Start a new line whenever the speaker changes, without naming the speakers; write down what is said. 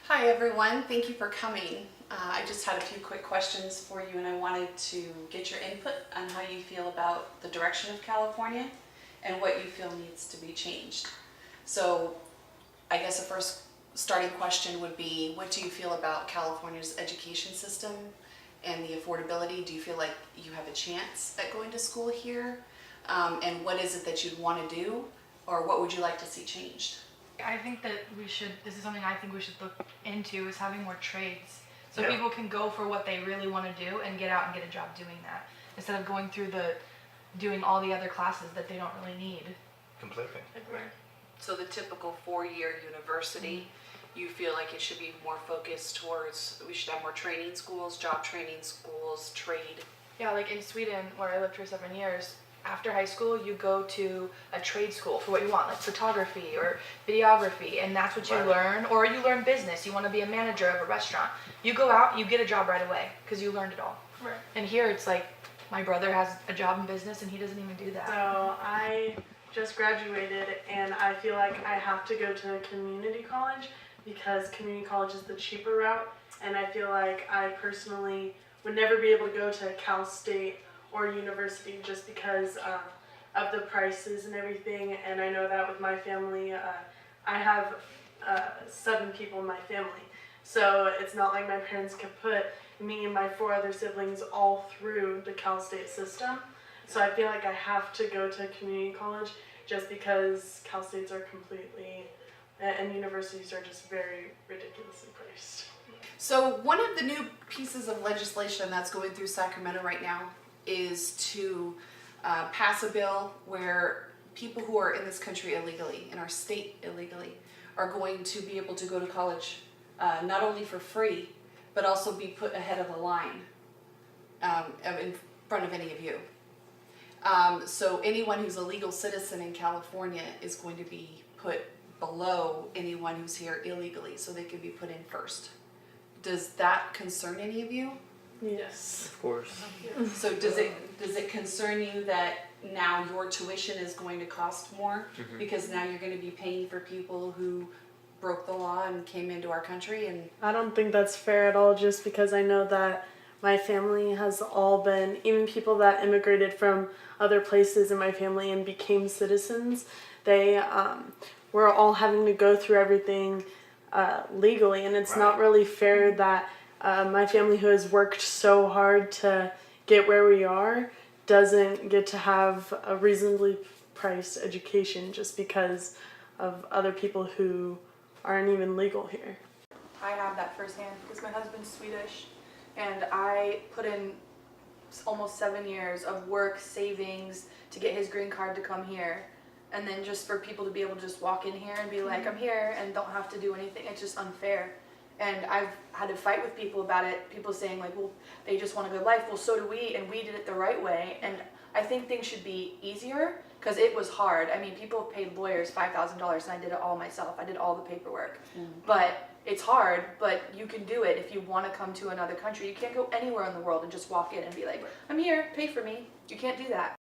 Hi everyone, thank you for coming. I just had a few quick questions for you and I wanted to get your input on how you feel about the direction of California and what you feel needs to be changed. So I guess the first starting question would be, what do you feel about California's education system and the affordability? Do you feel like you have a chance at going to school here? And what is it that you'd want to do, or what would you like to see changed?
I think that this is something I think we should look into, is having more trades. So
Yeah.
people can go for what they really want to do and get out and get a job doing that, instead of going through doing all the other classes that they don't really need.
Completely.
So the typical four-year university, you feel like it should be more focused towards, we should have more training schools, job training schools, trade.
Yeah, like in Sweden, where I lived for 7 years, after high school, you go to a trade school for what you want, like photography or videography, and that's what you
Right.
learn. Or you learn business. You want to be a manager of a restaurant. You go out, you get a job right away because you learned it all.
Right.
And here it's like, my brother has a job in business and he doesn't even do that.
So I just graduated and I feel like I have to go to community college because community college is the cheaper route, and I feel like I personally would never be able to go to Cal State or university just because of the prices and everything. And I know that with my family, I have 7 people in my family, so it's not like my parents could put me and my 4 other siblings all through the Cal State system. So I feel like I have to go to community college just because Cal States are completely, and universities are just very ridiculously priced.
So one of the new pieces of legislation that's going through Sacramento right now is to pass a bill where people who are in this country illegally, in our state illegally, are going to be able to go to college not only for free, but also be put ahead of the line in front of any of you. So anyone who's a legal citizen in California is going to be put below anyone who's here illegally, so they can be put in first. Does that concern any of you?
Yes.
Of course.
So does it concern you that now your tuition is going to cost more because now you're going to be paying for people who broke the law and came into our country? And
I don't think that's fair at all, just because I know that my family has all been, even people that immigrated from other places in my family and became citizens, they were all having to go through everything legally, and it's not really fair that my family, who has worked so hard to get where we are, doesn't get to have a reasonably priced education just because of other people who aren't even legal here.
I have that firsthand because my husband's Swedish, and I put in almost 7 years of work, savings to get his green card to come here. And then just for people to be able to just walk in here and be like, I'm here, and don't have to do anything, it's just unfair. And I've had to fight with people about it, people saying like, well, they just want a good life. Well, so do we, and we did it the right way. And I think things should be easier because it was hard. I mean, people have paid lawyers $5,000 and I did it all myself. I did all the paperwork. But it's hard, but you can do it if you want to come to another country. You can't go anywhere in the world and just walk in and be like, I'm here, pay for me. You can't do that.